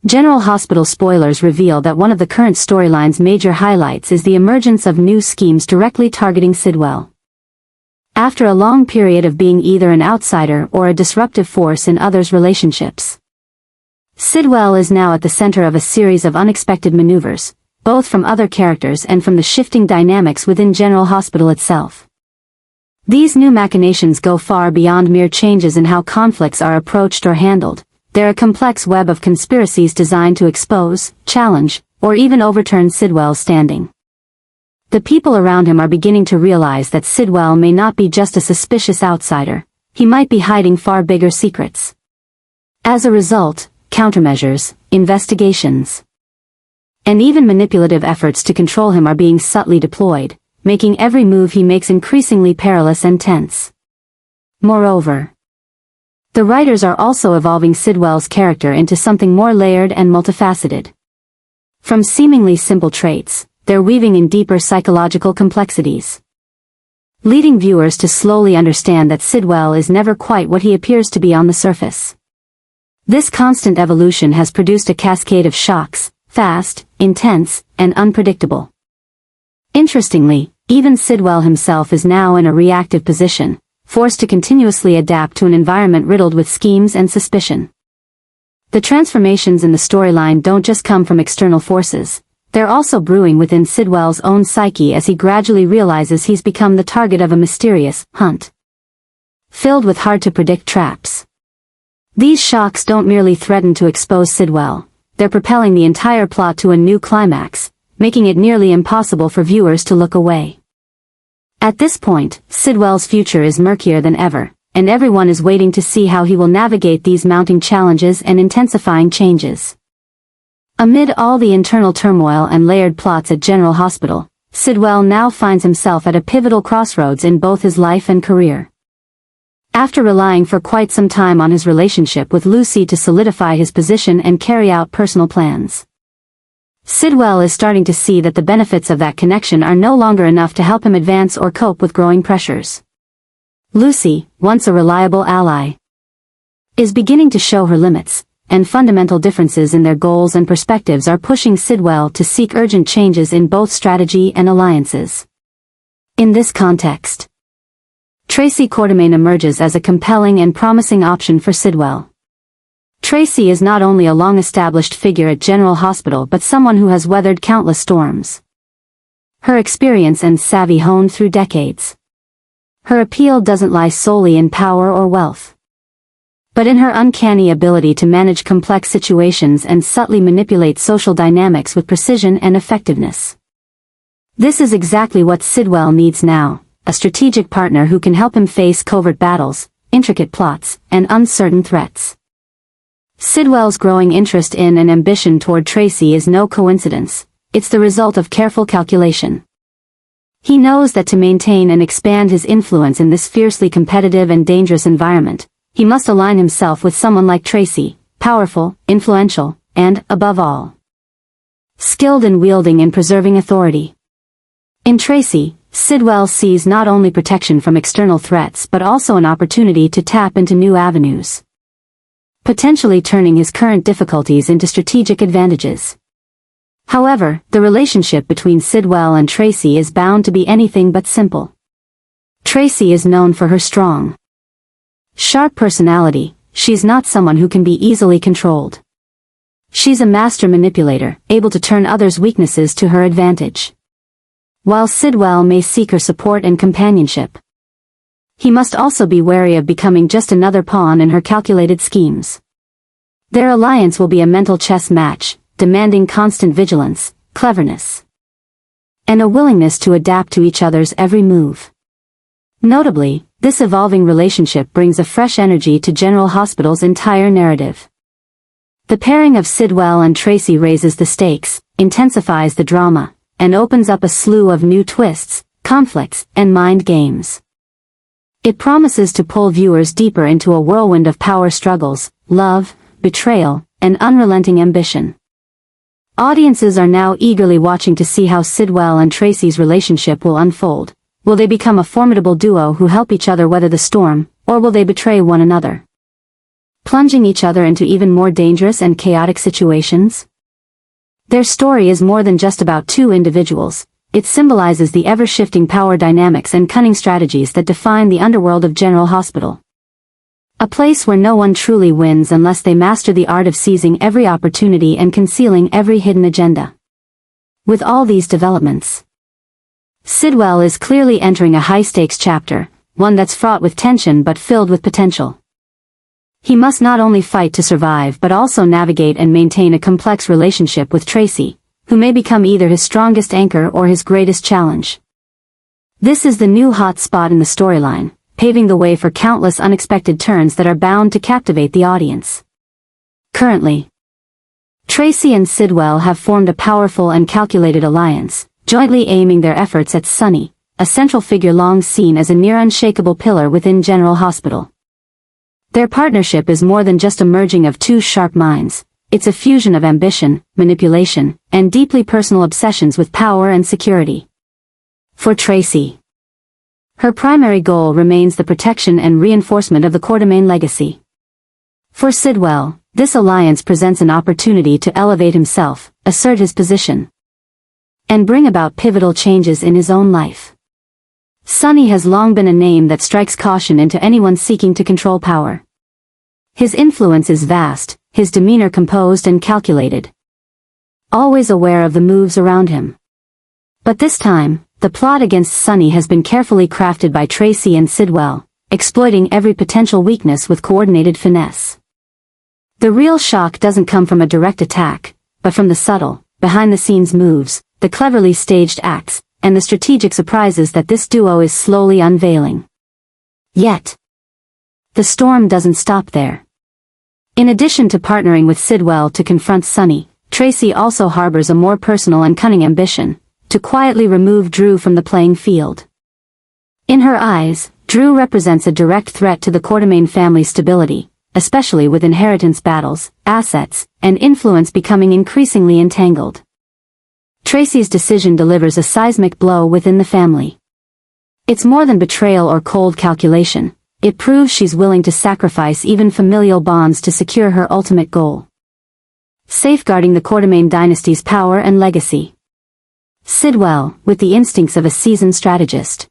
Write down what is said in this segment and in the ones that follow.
General Hospital spoilers reveal that one of the current storyline's major highlights is the emergence of new schemes directly targeting Sidwell. After a long period of being either an outsider or a disruptive force in others' relationships, Sidwell is now at the center of a series of unexpected maneuvers, both from other characters and from the shifting dynamics within General Hospital itself. These new machinations go far beyond mere changes in how conflicts are approached or handled. They're a complex web of conspiracies designed to expose, challenge, or even overturn Sidwell's standing. The people around him are beginning to realize that Sidwell may not be just a suspicious outsider, he might be hiding far bigger secrets. As a result, countermeasures, investigations, and even manipulative efforts to control him are being subtly deployed, making every move he makes increasingly perilous and tense. Moreover, the writers are also evolving Sidwell's character into something more layered and multifaceted. From seemingly simple traits, they're weaving in deeper psychological complexities, leading viewers to slowly understand that Sidwell is never quite what he appears to be on the surface. This constant evolution has produced a cascade of shocks, fast, intense, and unpredictable. Interestingly, even Sidwell himself is now in a reactive position, forced to continuously adapt to an environment riddled with schemes and suspicion. The transformations in the storyline don't just come from external forces, they're also brewing within Sidwell's own psyche as he gradually realizes he's become the target of a mysterious hunt, filled with hard-to-predict traps. These shocks don't merely threaten to expose Sidwell, they're propelling the entire plot to a new climax, making it nearly impossible for viewers to look away. At this point, Sidwell's future is murkier than ever, and everyone is waiting to see how he will navigate these mounting challenges and intensifying changes. Amid all the internal turmoil and layered plots at General Hospital, Sidwell now finds himself at a pivotal crossroads in both his life and career. After relying for quite some time on his relationship with Lucy to solidify his position and carry out personal plans, Sidwell is starting to see that the benefits of that connection are no longer enough to help him advance or cope with growing pressures. Lucy, once a reliable ally, is beginning to show her limits, and fundamental differences in their goals and perspectives are pushing Sidwell to seek urgent changes in both strategy and alliances. In this context, Tracy Quartermain emerges as a compelling and promising option for Sidwell. Tracy is not only a long-established figure at General Hospital but someone who has weathered countless storms. Her experience and savvy honed through decades. Her appeal doesn't lie solely in power or wealth, but in her uncanny ability to manage complex situations and subtly manipulate social dynamics with precision and effectiveness. This is exactly what Sidwell needs now, a strategic partner who can help him face covert battles, intricate plots, and uncertain threats. Sidwell's growing interest in and ambition toward Tracy is no coincidence, it's the result of careful calculation. He knows that to maintain and expand his influence in this fiercely competitive and dangerous environment, he must align himself with someone like Tracy, powerful, influential, and, above all, skilled in wielding and preserving authority. In Tracy, Sidwell sees not only protection from external threats but also an opportunity to tap into new avenues, potentially turning his current difficulties into strategic advantages. However, the relationship between Sidwell and Tracy is bound to be anything but simple. Tracy is known for her strong, sharp personality. She's not someone who can be easily controlled. She's a master manipulator, able to turn others' weaknesses to her advantage. While Sidwell may seek her support and companionship, he must also be wary of becoming just another pawn in her calculated schemes. Their alliance will be a mental chess match, demanding constant vigilance, cleverness, and a willingness to adapt to each other's every move. Notably, this evolving relationship brings a fresh energy to General Hospital's entire narrative. The pairing of Sidwell and Tracy raises the stakes, intensifies the drama, and opens up a slew of new twists, conflicts, and mind games. It promises to pull viewers deeper into a whirlwind of power struggles, love, betrayal, and unrelenting ambition. Audiences are now eagerly watching to see how Sidwell and Tracy's relationship will unfold. Will they become a formidable duo who help each other weather the storm, or will they betray one another? plunging each other into even more dangerous and chaotic situations. Their story is more than just about two individuals. It symbolizes the ever-shifting power dynamics and cunning strategies that define the underworld of General Hospital. A place where no one truly wins unless they master the art of seizing every opportunity and concealing every hidden agenda. With all these developments, Sidwell is clearly entering a high-stakes chapter, one that's fraught with tension but filled with potential. He must not only fight to survive but also navigate and maintain a complex relationship with Tracy, who may become either his strongest anchor or his greatest challenge. This is the new hot spot in the storyline, paving the way for countless unexpected turns that are bound to captivate the audience. Currently, Tracy and Sidwell have formed a powerful and calculated alliance, jointly aiming their efforts at Sonny, a central figure long seen as a near unshakable pillar within General Hospital. Their partnership is more than just a merging of two sharp minds. It's a fusion of ambition, manipulation, and deeply personal obsessions with power and security. For Tracy, her primary goal remains the protection and reinforcement of the Quartermain legacy. For Sidwell, this alliance presents an opportunity to elevate himself, assert his position, and bring about pivotal changes in his own life. Sonny has long been a name that strikes caution into anyone seeking to control power. His influence is vast, his demeanor composed and calculated, always aware of the moves around him. But this time, the plot against Sonny has been carefully crafted by Tracy and Sidwell, exploiting every potential weakness with coordinated finesse. The real shock doesn't come from a direct attack, but from the subtle, behind-the-scenes moves, the cleverly staged acts, and the strategic surprises that this duo is slowly unveiling. Yet, the storm doesn't stop there. In addition to partnering with Sidwell to confront Sonny, Tracy also harbors a more personal and cunning ambition, to quietly remove Drew from the playing field. In her eyes, Drew represents a direct threat to the Quartermain family's stability, especially with inheritance battles, assets, and influence becoming increasingly entangled. Tracy's decision delivers a seismic blow within the family. It's more than betrayal or cold calculation. It proves she's willing to sacrifice even familial bonds to secure her ultimate goal: safeguarding the Quartermain dynasty's power and legacy. Sidwell, with the instincts of a seasoned strategist,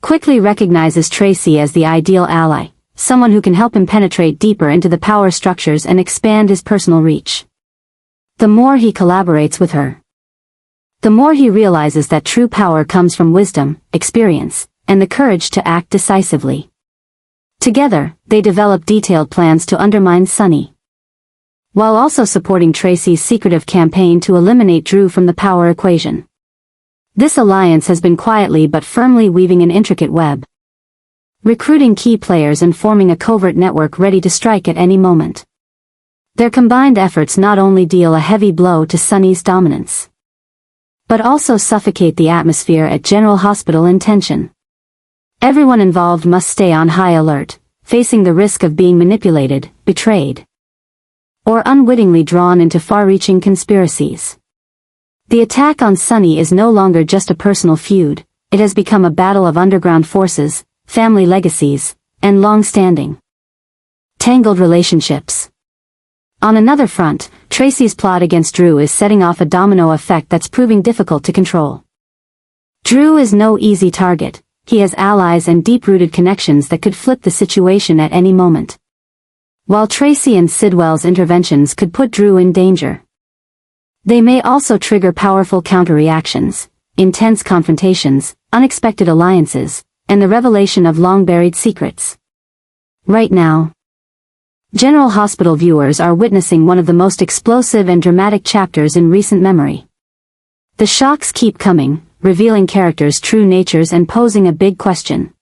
quickly recognizes Tracy as the ideal ally, someone who can help him penetrate deeper into the power structures and expand his personal reach. The more he collaborates with her, the more he realizes that true power comes from wisdom, experience, and the courage to act decisively. Together, they develop detailed plans to undermine Sonny, while also supporting Tracy's secretive campaign to eliminate Drew from the power equation. This alliance has been quietly but firmly weaving an intricate web, recruiting key players and forming a covert network ready to strike at any moment. Their combined efforts not only deal a heavy blow to Sonny's dominance, but also suffocate the atmosphere at General Hospital in tension. Everyone involved must stay on high alert, facing the risk of being manipulated, betrayed, or unwittingly drawn into far-reaching conspiracies. The attack on Sonny is no longer just a personal feud, it has become a battle of underground forces, family legacies, and long-standing, tangled relationships. On another front, Tracy's plot against Drew is setting off a domino effect that's proving difficult to control. Drew is no easy target. He has allies and deep-rooted connections that could flip the situation at any moment. While Tracy and Sidwell's interventions could put Drew in danger, they may also trigger powerful counter-reactions, intense confrontations, unexpected alliances, and the revelation of long-buried secrets. Right now, General Hospital viewers are witnessing one of the most explosive and dramatic chapters in recent memory. The shocks keep coming, revealing characters' true natures and posing a big question.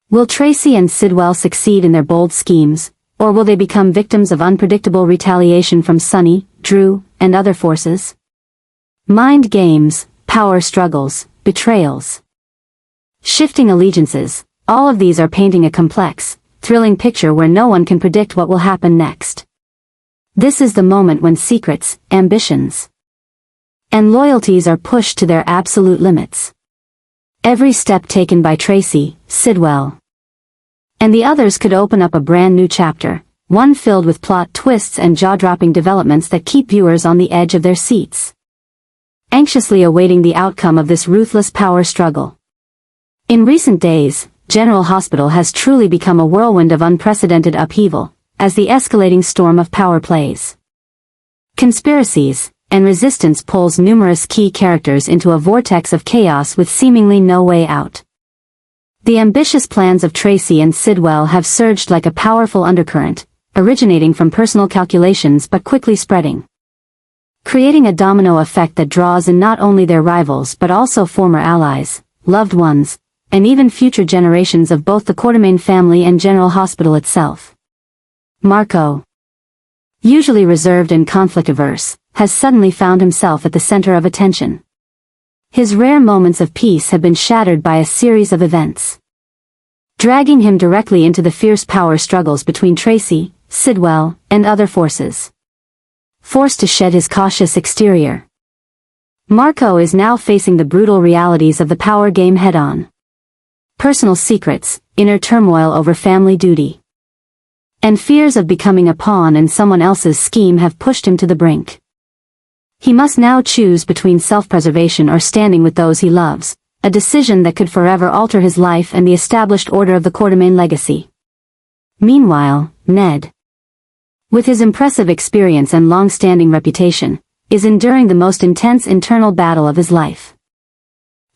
Will Tracy and Sidwell succeed in their bold schemes, or will they become victims of unpredictable retaliation from Sonny, Drew, and other forces? Mind games, power struggles, betrayals, shifting allegiances, all of these are painting a complex, thrilling picture where no one can predict what will happen next. This is the moment when secrets, ambitions, and loyalties are pushed to their absolute limits. Every step taken by Tracy, Sidwell, and the others could open up a brand new chapter, one filled with plot twists and jaw-dropping developments that keep viewers on the edge of their seats, anxiously awaiting the outcome of this ruthless power struggle. In recent days, General Hospital has truly become a whirlwind of unprecedented upheaval, as the escalating storm of power plays. Conspiracies and resistance pulls numerous key characters into a vortex of chaos with seemingly no way out. The ambitious plans of Tracy and Sidwell have surged like a powerful undercurrent, originating from personal calculations but quickly spreading, creating a domino effect that draws in not only their rivals but also former allies, loved ones, and even future generations of both the Quartermaine family and General Hospital itself. Marco, usually reserved and conflict-averse, has suddenly found himself at the center of attention. His rare moments of peace have been shattered by a series of events, dragging him directly into the fierce power struggles between Tracy, Sidwell, and other forces. Forced to shed his cautious exterior, Marco is now facing the brutal realities of the power game head-on. Personal secrets, inner turmoil over family duty, and fears of becoming a pawn in someone else's scheme have pushed him to the brink. He must now choose between self-preservation or standing with those he loves, a decision that could forever alter his life and the established order of the Quartermaine legacy. Meanwhile, Ned, with his impressive experience and long-standing reputation, is enduring the most intense internal battle of his life.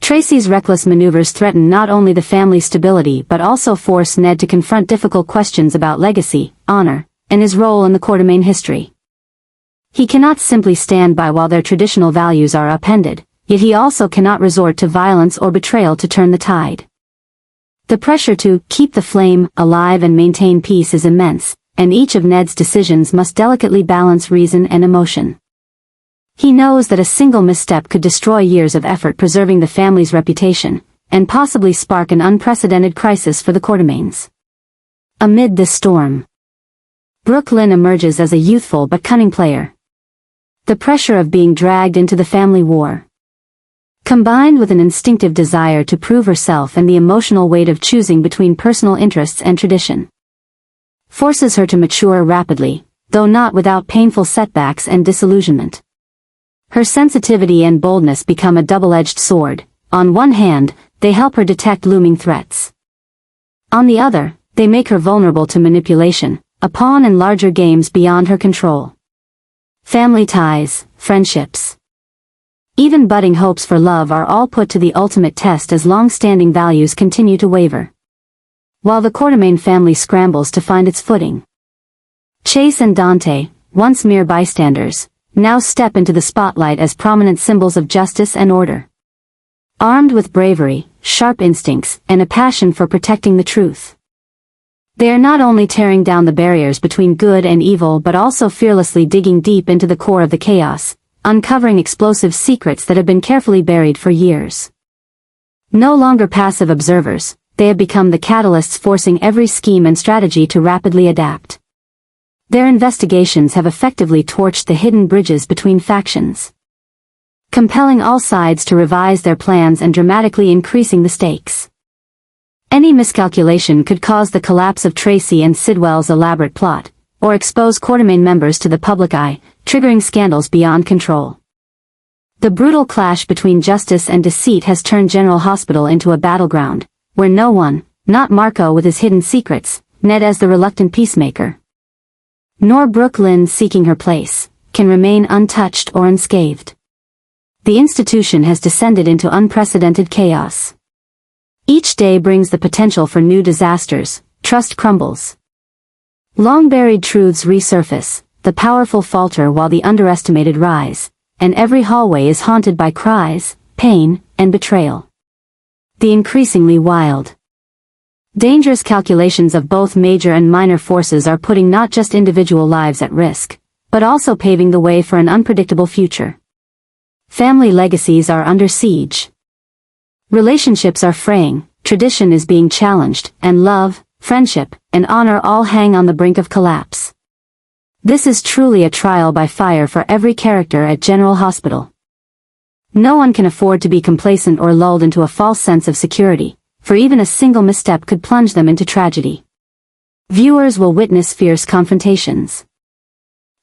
Tracy's reckless maneuvers threaten not only the family's stability but also force Ned to confront difficult questions about legacy, honor, and his role in the Quartermaine history. He cannot simply stand by while their traditional values are upended, yet he also cannot resort to violence or betrayal to turn the tide. The pressure to keep the flame alive and maintain peace is immense, and each of Ned's decisions must delicately balance reason and emotion. He knows that a single misstep could destroy years of effort preserving the family's reputation, and possibly spark an unprecedented crisis for the Quartermaines. Amid this storm, Brooke Lynn emerges as a youthful but cunning player. The pressure of being dragged into the family war, combined with an instinctive desire to prove herself and the emotional weight of choosing between personal interests and tradition, forces her to mature rapidly, though not without painful setbacks and disillusionment. Her sensitivity and boldness become a double-edged sword. On one hand, they help her detect looming threats. On the other, they make her vulnerable to manipulation, a pawn in larger games beyond her control. Family ties, friendships, even budding hopes for love are all put to the ultimate test as long-standing values continue to waver, while the Quartermaine family scrambles to find its footing. Chase and Dante, once mere bystanders, now step into the spotlight as prominent symbols of justice and order. Armed with bravery, sharp instincts, and a passion for protecting the truth, they are not only tearing down the barriers between good and evil but also fearlessly digging deep into the core of the chaos, uncovering explosive secrets that have been carefully buried for years. No longer passive observers, they have become the catalysts forcing every scheme and strategy to rapidly adapt. Their investigations have effectively torched the hidden bridges between factions, compelling all sides to revise their plans and dramatically increasing the stakes. Any miscalculation could cause the collapse of Tracy and Sidwell's elaborate plot, or expose Quartermaine members to the public eye, triggering scandals beyond control. The brutal clash between justice and deceit has turned General Hospital into a battleground, where no one, not Marco with his hidden secrets, Ned as the reluctant peacemaker, nor Brooke Lynn seeking her place, can remain untouched or unscathed. The institution has descended into unprecedented chaos. Each day brings the potential for new disasters, trust crumbles, long-buried truths resurface, the powerful falter while the underestimated rise, and every hallway is haunted by cries, pain, and betrayal. The increasingly wild, dangerous calculations of both major and minor forces are putting not just individual lives at risk, but also paving the way for an unpredictable future. Family legacies are under siege. Relationships are fraying, tradition is being challenged, and love, friendship, and honor all hang on the brink of collapse. This is truly a trial by fire for every character at General Hospital. No one can afford to be complacent or lulled into a false sense of security, for even a single misstep could plunge them into tragedy. Viewers will witness fierce confrontations,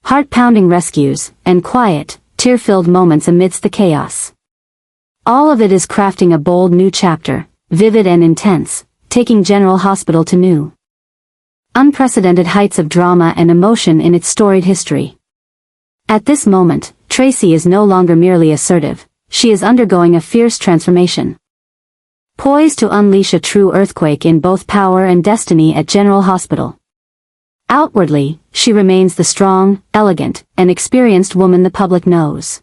heart-pounding rescues, and quiet, tear-filled moments amidst the chaos. All of it is crafting a bold new chapter, vivid and intense, taking General Hospital to new, unprecedented heights of drama and emotion in its storied history. At this moment, Tracy is no longer merely assertive, she is undergoing a fierce transformation. Poised to unleash a true earthquake in both power and destiny at General Hospital. Outwardly, she remains the strong, elegant, and experienced woman the public knows.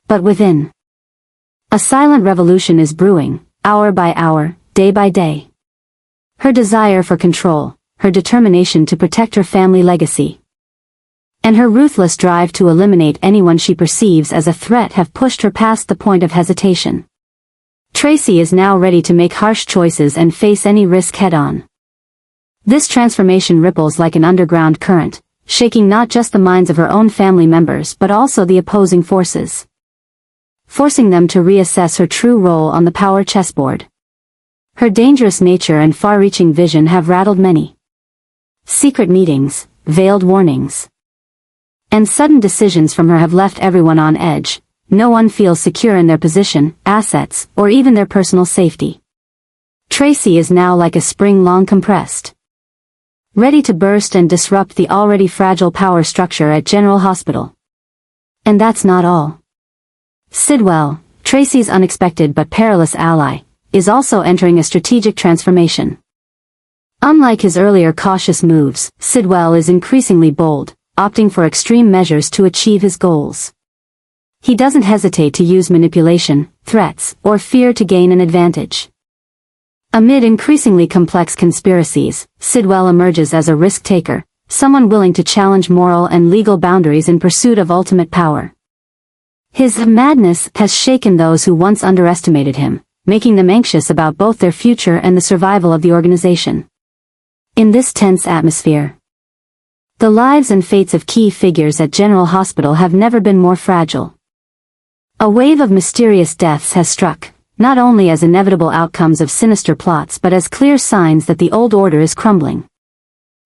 But within, a silent revolution is brewing, hour by hour, day by day. Her desire for control, her determination to protect her family legacy, and her ruthless drive to eliminate anyone she perceives as a threat have pushed her past the point of hesitation. Tracy is now ready to make harsh choices and face any risk head-on. This transformation ripples like an underground current, shaking not just the minds of her own family members but also the opposing forces, forcing them to reassess her true role on the power chessboard. Her dangerous nature and far-reaching vision have rattled many. Secret meetings, veiled warnings, and sudden decisions from her have left everyone on edge. No one feels secure in their position, assets, or even their personal safety. Tracy is now like a spring long compressed, ready to burst and disrupt the already fragile power structure at General Hospital. And that's not all. Sidwell, Tracy's unexpected but perilous ally, is also entering a strategic transformation. Unlike his earlier cautious moves, Sidwell is increasingly bold, opting for extreme measures to achieve his goals. He doesn't hesitate to use manipulation, threats, or fear to gain an advantage. Amid increasingly complex conspiracies, Sidwell emerges as a risk-taker, someone willing to challenge moral and legal boundaries in pursuit of ultimate power. His madness has shaken those who once underestimated him, making them anxious about both their future and the survival of the organization. In this tense atmosphere, the lives and fates of key figures at General Hospital have never been more fragile. A wave of mysterious deaths has struck, not only as inevitable outcomes of sinister plots but as clear signs that the old order is crumbling.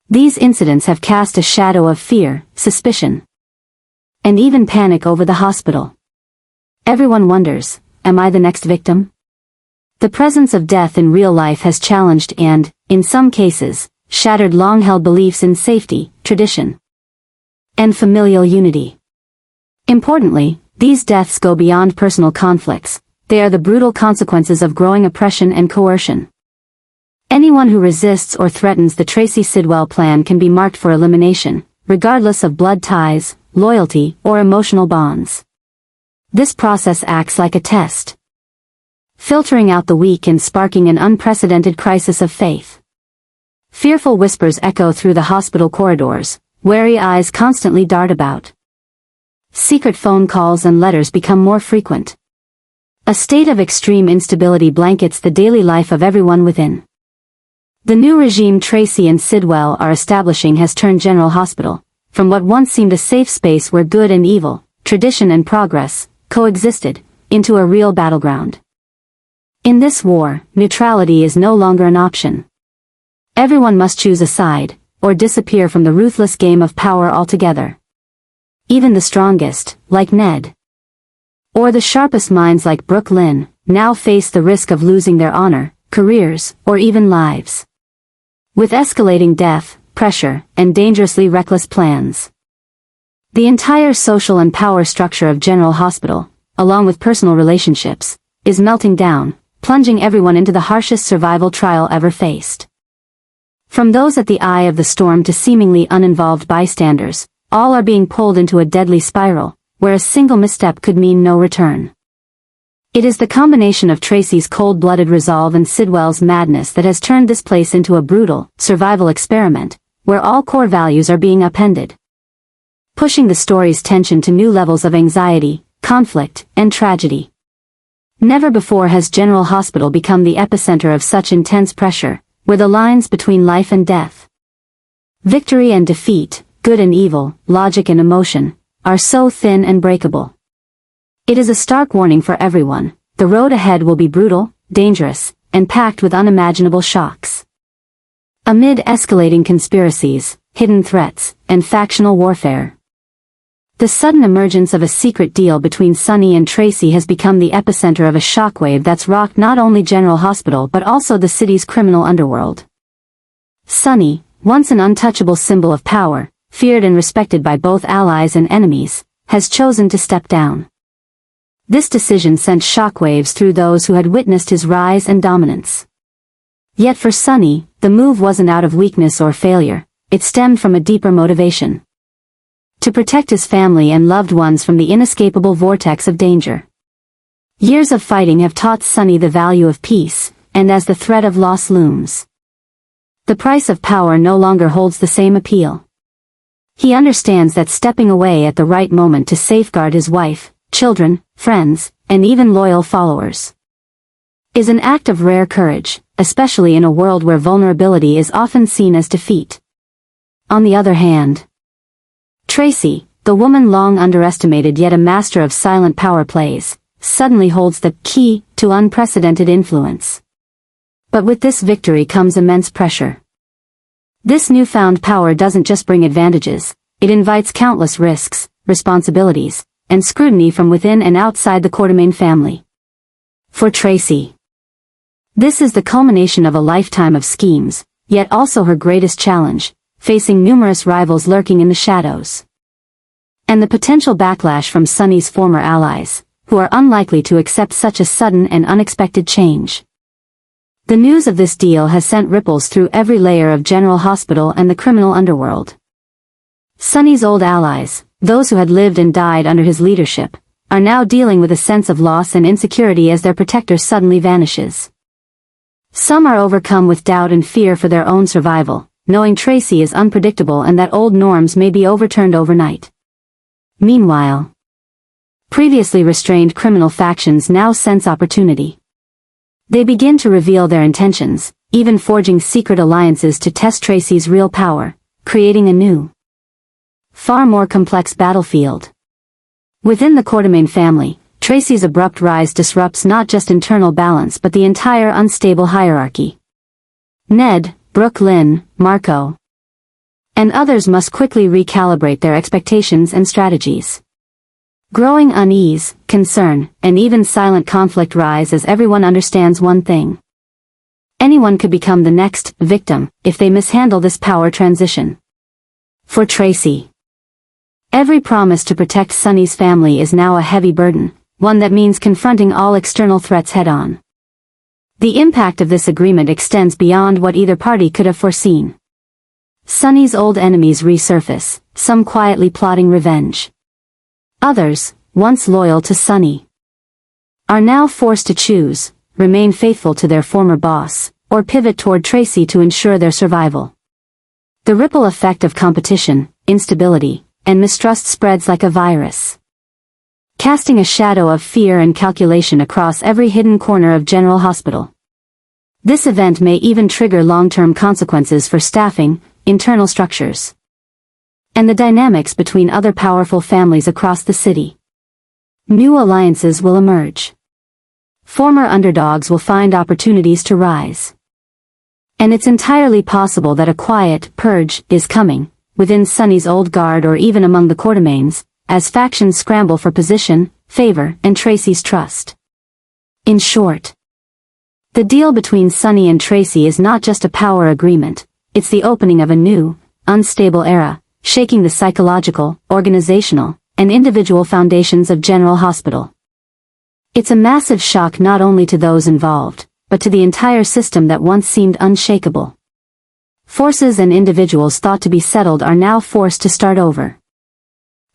These incidents have cast a shadow of fear, suspicion, and even panic over the hospital. Everyone wonders, am I the next victim? The presence of death in real life has challenged and, in some cases, shattered long-held beliefs in safety, tradition, and familial unity. Importantly, these deaths go beyond personal conflicts. They are the brutal consequences of growing oppression and coercion. Anyone who resists or threatens the Tracy Sidwell plan can be marked for elimination, regardless of blood ties, loyalty, or emotional bonds. This process acts like a test, filtering out the weak and sparking an unprecedented crisis of faith. Fearful whispers echo through the hospital corridors, wary eyes constantly dart about. Secret phone calls and letters become more frequent. A state of extreme instability blankets the daily life of everyone within. The new regime Tracy and Sidwell are establishing has turned General Hospital, from what once seemed a safe space where good and evil, tradition and progress, coexisted, into a real battleground. In this war, neutrality is no longer an option. Everyone must choose a side, or disappear from the ruthless game of power altogether. Even the strongest, like Ned, or the sharpest minds like Brooke Lynn, now face the risk of losing their honor, careers, or even lives. With escalating death, pressure, and dangerously reckless plans, the entire social and power structure of General Hospital, along with personal relationships, is melting down, plunging everyone into the harshest survival trial ever faced. From those at the eye of the storm to seemingly uninvolved bystanders, all are being pulled into a deadly spiral, where a single misstep could mean no return. It is the combination of Tracy's cold-blooded resolve and Sidwell's madness that has turned this place into a brutal, survival experiment, where all core values are being upended, pushing the story's tension to new levels of anxiety, conflict, and tragedy. Never before has General Hospital become the epicenter of such intense pressure, where the lines between life and death, victory and defeat, good and evil, logic and emotion, are so thin and breakable. It is a stark warning for everyone. The road ahead will be brutal, dangerous, and packed with unimaginable shocks. Amid escalating conspiracies, hidden threats, and factional warfare, the sudden emergence of a secret deal between Sonny and Tracy has become the epicenter of a shockwave that's rocked not only General Hospital but also the city's criminal underworld. Sonny, once an untouchable symbol of power, feared and respected by both allies and enemies, has chosen to step down. This decision sent shockwaves through those who had witnessed his rise and dominance. Yet for Sonny, the move wasn't out of weakness or failure, it stemmed from a deeper motivation: to protect his family and loved ones from the inescapable vortex of danger. Years of fighting have taught Sonny the value of peace, and as the threat of loss looms, the price of power no longer holds the same appeal. He understands that stepping away at the right moment to safeguard his wife, children, friends, and even loyal followers is an act of rare courage, especially in a world where vulnerability is often seen as defeat. On the other hand, Tracy, the woman long underestimated yet a master of silent power plays, suddenly holds the key to unprecedented influence. But with this victory comes immense pressure. This newfound power doesn't just bring advantages, it invites countless risks, responsibilities, and scrutiny from within and outside the Quartermain family. For Tracy, this is the culmination of a lifetime of schemes, yet also her greatest challenge, facing numerous rivals lurking in the shadows. And the potential backlash from Sonny's former allies, who are unlikely to accept such a sudden and unexpected change. The news of this deal has sent ripples through every layer of General Hospital and the criminal underworld. Sonny's old allies, those who had lived and died under his leadership, are now dealing with a sense of loss and insecurity as their protector suddenly vanishes. Some are overcome with doubt and fear for their own survival, knowing Tracy is unpredictable and that old norms may be overturned overnight. Meanwhile, previously restrained criminal factions now sense opportunity. They begin to reveal their intentions, even forging secret alliances to test Tracy's real power, creating a new, far more complex battlefield. Within the Quartermain family, Tracy's abrupt rise disrupts not just internal balance but the entire unstable hierarchy. Ned, Brooke Lynn, Marco, and others must quickly recalibrate their expectations and strategies. Growing unease, concern, and even silent conflict rise as everyone understands one thing: anyone could become the next victim if they mishandle this power transition. For Tracy, every promise to protect Sonny's family is now a heavy burden, one that means confronting all external threats head-on. The impact of this agreement extends beyond what either party could have foreseen. Sonny's old enemies resurface, some quietly plotting revenge. Others, once loyal to Sonny, are now forced to choose: remain faithful to their former boss, or pivot toward Tracy to ensure their survival. The ripple effect of competition, instability, and mistrust spreads like a virus, casting a shadow of fear and calculation across every hidden corner of General Hospital. This event may even trigger long-term consequences for staffing, internal structures, and the dynamics between other powerful families across the city. New alliances will emerge. Former underdogs will find opportunities to rise. And it's entirely possible that a quiet purge is coming, within Sonny's old guard or even among the Quartermains, as factions scramble for position, favor, and Tracy's trust. In short, the deal between Sonny and Tracy is not just a power agreement, it's the opening of a new, unstable era, shaking the psychological, organizational, and individual foundations of General Hospital. It's a massive shock not only to those involved, but to the entire system that once seemed unshakable. Forces and individuals thought to be settled are now forced to start over,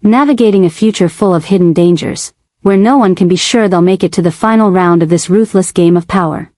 navigating a future full of hidden dangers, where no one can be sure they'll make it to the final round of this ruthless game of power.